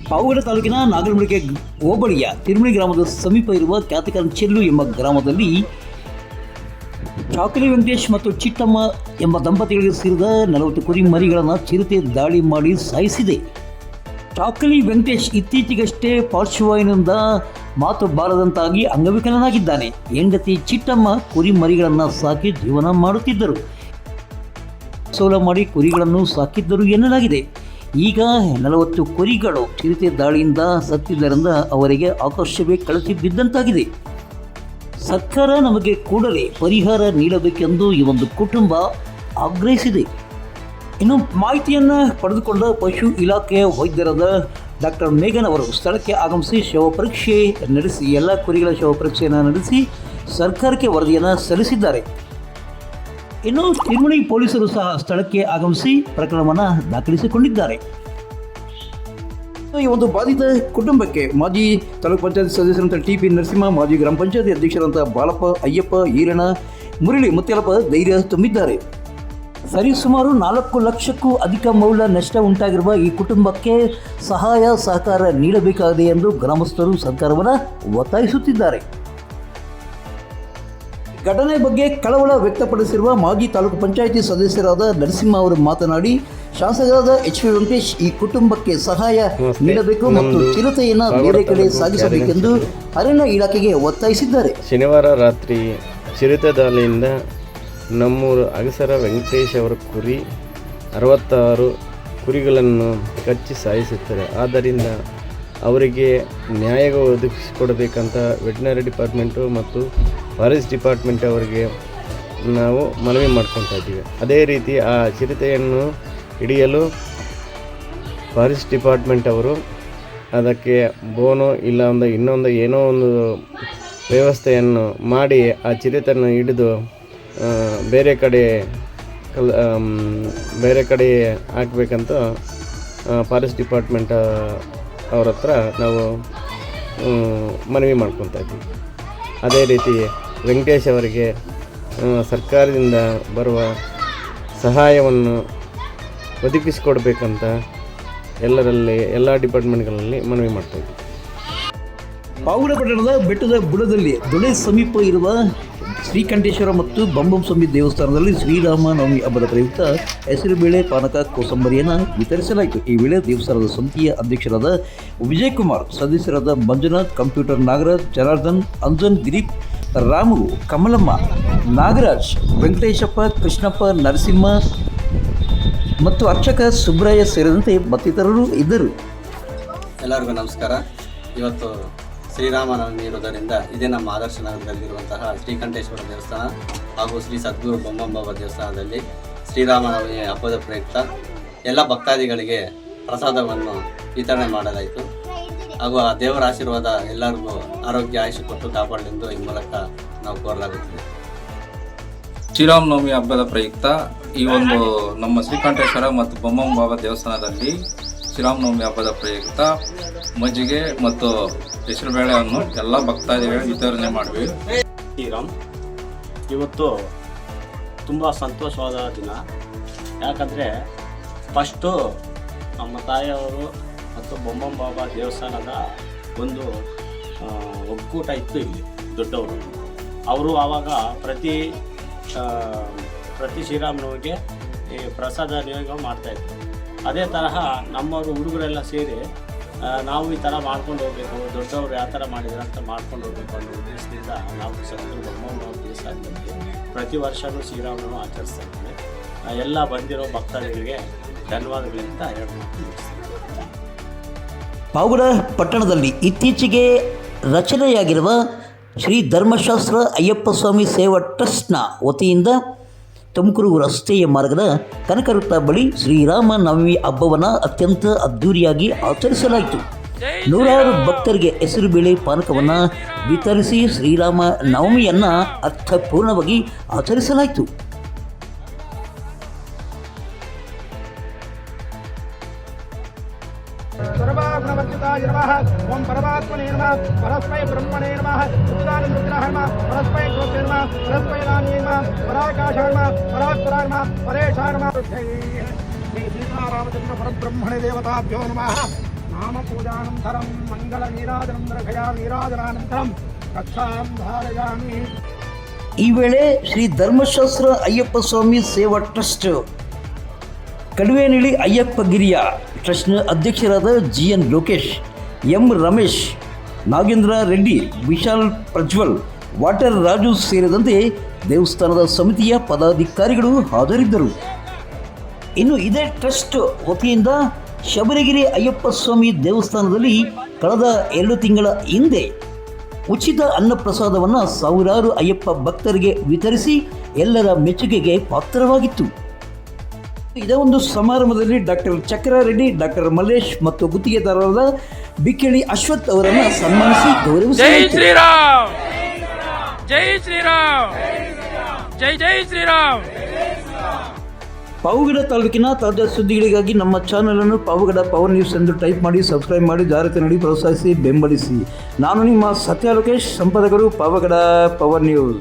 ಪಾವಗಡ ತಾಲೂಕಿನ ನಾಗರಮುಡಿಕೆ ಹೋಬಳಿಯ ತಿರುಮಳಿ ಗ್ರಾಮದ ಸಮೀಪ ಇರುವ ಕ್ಯಾತಕಂಚೆಲ್ಲು ಎಂಬ ಗ್ರಾಮದಲ್ಲಿ ಚಾಕಲಿ ವೆಂಕಟೇಶ್ ಮತ್ತು ಚಿಟ್ಟಮ್ಮ ಎಂಬ ದಂಪತಿಗಳಿಗೆ ಸೇರಿದ 40 ಕುರಿ ಮರಿಗಳನ್ನು ಚಿರತೆ ದಾಳಿ ಮಾಡಿ ಸಾಯಿಸಿದೆ. ಚಾಕಲಿ ವೆಂಕಟೇಶ್ ಇತ್ತೀಚೆಗಷ್ಟೇ ಪಾರ್ಶ್ವವಾಯುವಿನಿಂದ ಮಾತು ಬಾರದಂತಾಗಿ ಅಂಗವಿಕಲನಾಗಿದ್ದಾನೆ. ಹೆಂಡತಿ ಚಿಟ್ಟಮ್ಮ ಕುರಿ ಮರಿಗಳನ್ನು ಸಾಕಿ ಜೀವನ ಮಾಡುತ್ತಿದ್ದರು. ಸೋಲ ಮಾಡಿ ಕುರಿಗಳನ್ನು ಸಾಕಿದ್ದರು ಎನ್ನಲಾಗಿದೆ. ಈಗ 40 ಕುರಿಗಳು ಚಿರತೆ ದಾಳಿಯಿಂದ ಸತ್ತಿದ್ದರಿಂದ ಅವರಿಗೆ ಆಕಾಶವೇ ಕಳಚಿ ಬಿದ್ದಂತಾಗಿದೆ. ಸರ್ಕಾರ ನಮಗೆ ಕೂಡಲೇ ಪರಿಹಾರ ನೀಡಬೇಕೆಂದು ಈ ಒಂದು ಕುಟುಂಬ ಆಗ್ರಹಿಸಿದೆ. ಇನ್ನು ಮಾಹಿತಿಯನ್ನು ಪಡೆದುಕೊಂಡ ಪಶು ಇಲಾಖೆಯ ವೈದ್ಯರಾದ ಡಾಕ್ಟರ್ ಮೇಘನ್ ಅವರು ಸ್ಥಳಕ್ಕೆ ಆಗಮಿಸಿ ಶವ ಪರೀಕ್ಷೆ ನಡೆಸಿ ಎಲ್ಲ ಕುರಿಗಳ ಶವ ಪರೀಕ್ಷೆಯನ್ನು ನಡೆಸಿ ಸರ್ಕಾರಕ್ಕೆ ವರದಿಯನ್ನು ಸಲ್ಲಿಸಿದ್ದಾರೆ. ಇನ್ನು ತಿರುಮಳಿ ಪೊಲೀಸರು ಸಹ ಸ್ಥಳಕ್ಕೆ ಆಗಮಿಸಿ ಪ್ರಕರಣವನ್ನು ದಾಖಲಿಸಿಕೊಂಡಿದ್ದಾರೆ. ಈ ಒಂದು ಬಾಧಿತ ಕುಟುಂಬಕ್ಕೆ ಮಾಜಿ ತಾಲೂಕು ಪಂಚಾಯತ್ ಸದಸ್ಯರಂತ ಟಿ.ಪಿ. ನರಸಿಂಹ, ಮಾಜಿ ಗ್ರಾಮ ಪಂಚಾಯತ್ ಅಧ್ಯಕ್ಷರಂತ ಬಾಳಪ್ಪ, ಅಯ್ಯಪ್ಪ, ಈರಣ್ಣ, ಮುರಳಿ ಮತ್ತೆಲ್ಲಪ್ಪ ಧೈರ್ಯ ತುಂಬಿದ್ದಾರೆ. ಸರಿಸುಮಾರು 4 ಲಕ್ಷಕ್ಕೂ ಅಧಿಕ ಮೌಲ್ಯ ನಷ್ಟ ಉಂಟಾಗಿರುವ ಈ ಕುಟುಂಬಕ್ಕೆ ಸಹಾಯ ಸಹಕಾರ ನೀಡಬೇಕಾಗಿದೆ ಎಂದು ಗ್ರಾಮಸ್ಥರು ಸರ್ಕಾರವನ್ನು ಒತ್ತಾಯಿಸುತ್ತಿದ್ದಾರೆ. ಘಟನೆ ಬಗ್ಗೆ ಕಳವಳ ವ್ಯಕ್ತಪಡಿಸಿರುವ ಮಾಜಿ ತಾಲೂಕು ಪಂಚಾಯಿತಿ ಸದಸ್ಯರಾದ ನರಸಿಂಹ ಅವರು ಮಾತನಾಡಿ, ಶಾಸಕರಾದ ಎಚ್.ವಿ. ವೆಂಕಟೇಶ್ ಈ ಕುಟುಂಬಕ್ಕೆ ಸಹಾಯ ನೀಡಬೇಕು ಮತ್ತು ಚಿರತೆಯನ್ನು ಬೇರೆ ಕಡೆ ಸಾಗಿಸಬೇಕೆಂದು ಅರಣ್ಯ ಇಲಾಖೆಗೆ ಒತ್ತಾಯಿಸಿದ್ದಾರೆ. ಶನಿವಾರ ರಾತ್ರಿ ಚಿರತೆ ದಾಳಿಯಿಂದ ನಮ್ಮೂರು ಅಗಸರ ವೆಂಕಟೇಶ್ ಅವರ ಕುರಿ 66 ಕುರಿಗಳನ್ನು ಕಚ್ಚಿ ಸಾಯಿಸುತ್ತಾರೆ. ಆದ್ದರಿಂದ ಅವರಿಗೆ ನ್ಯಾಯ ಒದಗಿಸಿಕೊಡಬೇಕಂತ ವೆಟನರಿ ಡಿಪಾರ್ಟ್ಮೆಂಟು ಮತ್ತು ಫಾರೆಸ್ಟ್ ಡಿಪಾರ್ಟ್ಮೆಂಟ್ ಅವರಿಗೆ ನಾವು ಮನವಿ ಮಾಡ್ಕೊತಾ ಇದ್ದೀವಿ. ಅದೇ ರೀತಿ ಆ ಚಿರತೆಯನ್ನು ಹಿಡಿಯಲು ಫಾರೆಸ್ಟ್ ಡಿಪಾರ್ಟ್ಮೆಂಟ್ ಅವರು ಅದಕ್ಕೆ ಬೋನು ಇಲ್ಲ ಇನ್ನೊಂದು ಏನೋ ಒಂದು ವ್ಯವಸ್ಥೆಯನ್ನು ಮಾಡಿ ಆ ಚಿರತೆಯನ್ನು ಹಿಡಿದು ಬೇರೆ ಕಡೆ ಹಾಕಬೇಕಂತ ಫಾರೆಸ್ಟ್ ಡಿಪಾರ್ಟ್ಮೆಂಟ್ ಅವ್ರ ಹತ್ರ ನಾವು ಮನವಿ ಮಾಡ್ಕೊತಾ ಇದ್ದೀವಿ. ಅದೇ ರೀತಿ ವೆಂಕಟೇಶ್ ಅವರಿಗೆ ಸರ್ಕಾರದಿಂದ ಬರುವ ಸಹಾಯವನ್ನು ಒದಗಿಸಿಕೊಡ್ಬೇಕಂತ ಎಲ್ಲ ಡಿಪಾರ್ಟ್ಮೆಂಟ್ಗಳಲ್ಲಿ ಮನವಿ ಮಾಡ್ತಾಯಿದ್ವಿ. ಪಾವಗಡ ಪಟ್ಟಣದ ಬೆಟ್ಟದ ಬುಡದಲ್ಲಿ ದೊಳೆ ಸಮೀಪ ಇರುವ ಶ್ರೀಕಂಠೇಶ್ವರ ಮತ್ತು ಬಂಬಂ ಸ್ವಾಮಿ ದೇವಸ್ಥಾನದಲ್ಲಿ ಶ್ರೀರಾಮ ನವಮಿ ಹಬ್ಬದ ಪ್ರಯುಕ್ತ ಹೆಸರುಬೇಳೆ, ಪಾನಕ, ಕೋಸಂಬರಿಯನ್ನು ವಿತರಿಸಲಾಯಿತು. ಈ ವೇಳೆ ದೇವಸ್ಥಾನದ ಸಮಿತಿಯ ಅಧ್ಯಕ್ಷರಾದ ವಿಜಯಕುಮಾರ್, ಸದಸ್ಯರಾದ ಮಂಜುನಾಥ್, ಕಂಪ್ಯೂಟರ್ ನಾಗರಾಜ್, ಜನಾರ್ದನ್, ಅಂಜನ್, ದಿಲೀಪ್, ರಾಮು, ಕಮಲಮ್ಮ, ನಾಗರಾಜ್, ವೆಂಕಟೇಶಪ್ಪ, ಕೃಷ್ಣಪ್ಪ, ನರಸಿಂಹ ಮತ್ತು ಅರ್ಚಕ ಸುಬ್ರಾಯ ಸೇರಿದಂತೆ ಮತ್ತಿತರರು ಇದ್ದರು. ಎಲ್ಲರಿಗೂ ನಮಸ್ಕಾರ. ಇವತ್ತು ಶ್ರೀರಾಮನವಮಿ ಇರೋದರಿಂದ ಇದೇ ನಮ್ಮ ಆದರ್ಶ ನಗರದಲ್ಲಿರುವಂತಹ ಶ್ರೀಕಂಠೇಶ್ವರ ದೇವಸ್ಥಾನ ಹಾಗೂ ಶ್ರೀ ಸದ್ಗುರು ಬೊಮ್ಮಂಬಾಬಾ ದೇವಸ್ಥಾನದಲ್ಲಿ ಶ್ರೀರಾಮನವಮಿ ಹಬ್ಬದ ಪ್ರಯುಕ್ತ ಎಲ್ಲ ಭಕ್ತಾದಿಗಳಿಗೆ ಪ್ರಸಾದವನ್ನು ವಿತರಣೆ ಮಾಡಲಾಯಿತು. ಹಾಗೂ ಆ ದೇವರ ಆಶೀರ್ವಾದ ಎಲ್ಲರಿಗೂ ಆರೋಗ್ಯ ಆಯುಷ್ಯ ಕೊಟ್ಟು ಕಾಪಾಡಲೆಂದು ಈ ಮೂಲಕ ನಾವು ಕೋರಲಾಗುತ್ತದೆ. ಶ್ರೀರಾಮನವಮಿ ಹಬ್ಬದ ಪ್ರಯುಕ್ತ ಈ ಒಂದು ನಮ್ಮ ಶ್ರೀಕಂಠೇಶ್ವರ ಮತ್ತು ಬೊಮ್ಮಂಬಾಬಾ ದೇವಸ್ಥಾನದಲ್ಲಿ ಶ್ರೀರಾಮನವಮಿ ಹಬ್ಬದ ಪ್ರಯುಕ್ತ ಮಜ್ಜಿಗೆ ಮತ್ತು ಹೆಸರುಬೇಳೆಯನ್ನು ಎಲ್ಲ ಭಕ್ತಾದಿಗಳಿಗೆ ವಿತರಣೆ ಮಾಡಿದ್ವಿ. ಶ್ರೀರಾಮ್ ಇವತ್ತು ತುಂಬ ಸಂತೋಷವಾದ ದಿನ. ಯಾಕಂದರೆ ಫಸ್ಟು ನಮ್ಮ ತಾಯಿಯವರು ಮತ್ತು ಬೊಮ್ಮಂಬಾಬಾ ದೇವಸ್ಥಾನದ ಒಂದು ಒಕ್ಕೂಟ ಇತ್ತು ಇಲ್ಲಿ ದೊಡ್ಡವರು. ಅವರು ಆವಾಗ ಪ್ರತಿ ಶ್ರೀರಾಮನವಮಿಗೆ ಈ ಪ್ರಸಾದ ನಿಯೋಗ ಮಾಡ್ತಾಯಿದ್ರು. ಅದೇ ತರಹ ನಮ್ಮವರು ಹುಡುಗರೆಲ್ಲ ಸೇರಿ ನಾವು ಈ ಥರ ಮಾಡ್ಕೊಂಡು ಹೋಗಬೇಕು, ದೊಡ್ಡವರು ಯಾವ ಥರ ಮಾಡಿದ್ರು ಅಂತ ಮಾಡ್ಕೊಂಡು ಹೋಗಬೇಕು ಅನ್ನೋ ಉದ್ದೇಶದಿಂದ ನಾವು ಸದ್ಗುರು ಬೊಮ್ಮಂಬಾಬಾ ದೇವಸ್ಥಾನದಲ್ಲಿ ಪ್ರತಿ ವರ್ಷವೂ ಶ್ರೀರಾಮನವಮಿ ಆಚರಿಸ್ತಾ ಇದ್ದೀವಿ. ಎಲ್ಲ ಬಂದಿರೋ ಭಕ್ತಾದಿಗಳಿಗೆ ಧನ್ಯವಾದಗಳಿಂದ ಹೇಳ್ಬೋದು. ಪಾವಗಡ ಪಟ್ಟಣದಲ್ಲಿ ಇತ್ತೀಚೆಗೆ ರಚನೆಯಾಗಿರುವ ಶ್ರೀ ಧರ್ಮಶಾಸ್ತ್ರ ಅಯ್ಯಪ್ಪ ಸ್ವಾಮಿ ಸೇವಾ ಟ್ರಸ್ಟ್ನ ವತಿಯಿಂದ ತುಮಕೂರು ರಸ್ತೆಯ ಮಾರ್ಗದ ಕನಕವೃತ್ತ ಬಳಿ ಶ್ರೀರಾಮ ನವಮಿ ಹಬ್ಬವನ್ನು ಅತ್ಯಂತ ಅದ್ಧೂರಿಯಾಗಿ ಆಚರಿಸಲಾಯಿತು. ನೂರಾರು ಭಕ್ತರಿಗೆ ಹೆಸರುಬೇಳೆ, ಪಾನಕವನ್ನು ವಿತರಿಸಿ ಶ್ರೀರಾಮ ನವಮಿಯನ್ನು ಅರ್ಥಪೂರ್ಣವಾಗಿ ಆಚರಿಸಲಾಯಿತು. सर्वागुणवर्जिताय नमः। ओम परमात्मने नमः। परस्मै ब्रह्मणे नमः। रुद्राय नमः। परस्मै गोत्रे नमः। परस्मै नान्ये नमः। पराकाशाय नमः। परात्पराय नमः। परेशाय नमः। श्री सीतारामचंद्र परब्रह्मणे देवताभ्यो नमः। नामपूजानन्तरं मङ्गलनीराजनं रघया नीराजनानन्तरं कक्षां धारयामि। ಈ ವೇಳೆ ಶ್ರೀ ಧರ್ಮಶಾಸ್ತ್ರ ಅಯ್ಯಪ್ಪ ಸ್ವಾಮಿ ಸೇವಾ ಟ್ರಸ್ಟ್ ಕಡುವೇನಹಳ್ಳಿ ಅಯ್ಯಪ್ಪಗಿರಿಯ ಟ್ರಸ್ಟ್ನ ಅಧ್ಯಕ್ಷರಾದ GN Lokesh, M Ramesh, Nagendra Reddy, Vishal Prajwal, water Raju ಸೇರಿದಂತೆ ದೇವಸ್ಥಾನದ ಸಮಿತಿಯ ಪದಾಧಿಕಾರಿಗಳು ಹಾಜರಿದ್ದರು. ಇನ್ನು ಇದೇ ಟ್ರಸ್ಟ್ ವತಿಯಿಂದ ಶಬರಿಗಿರಿ ಅಯ್ಯಪ್ಪ ಸ್ವಾಮಿ ದೇವಸ್ಥಾನದಲ್ಲಿ ಕಳೆದ 2 ತಿಂಗಳ ಹಿಂದೆ ಉಚಿತ ಅನ್ನಪ್ರಸಾದವನ್ನು ಸಾವಿರಾರು ಅಯ್ಯಪ್ಪ ಭಕ್ತರಿಗೆ ವಿತರಿಸಿ ಎಲ್ಲರ ಮೆಚ್ಚುಗೆಗೆ ಪಾತ್ರವಾಗಿತ್ತು. ಇದೇ ಒಂದು ಸಮಾರಂಭದಲ್ಲಿ ಡಾಕ್ಟರ್ ಚಕ್ರಾರೆಡ್ಡಿ, ಡಾಕ್ಟರ್ ಮಲ್ಲೇಶ್ ಮತ್ತು ಗುತ್ತಿಗೆದಾರರಾದ ಬಿಕ್ಕೇಳಿ ಅಶ್ವಥ್ ಅವರನ್ನು ಸನ್ಮಾನಿಸಿ ಗೌರವಿಸಲಾಯಿತು. ಜೈ ಶ್ರೀರಾಮ್, ಜೈ ಶ್ರೀರಾಮ್, ಜೈ ಜೈ ಶ್ರೀರಾಮ್. ಪಾವಗಡ ತಾಲೂಕಿನ ತಾಜಾ ಸುದ್ದಿಗಳಿಗಾಗಿ ನಮ್ಮ ಚಾನಲನ್ನು ಪಾವಗಡ ಪವರ್ ನ್ಯೂಸ್ ಎಂದು ಟೈಪ್ ಮಾಡಿ, ಸಬ್ಸ್ಕ್ರೈಬ್ ಮಾಡಿ, ಜಾಗ್ರತೆ ನೀಡಿ ಪ್ರೋತ್ಸಾಹಿಸಿ ಬೆಂಬಲಿಸಿ. ನಾನು ನಿಮ್ಮ ಸತ್ಯ ಲೋಕೇಶ್, ಸಂಪಾದಕರು ಪಾವಗಡ ಪವರ್ ನ್ಯೂಸ್.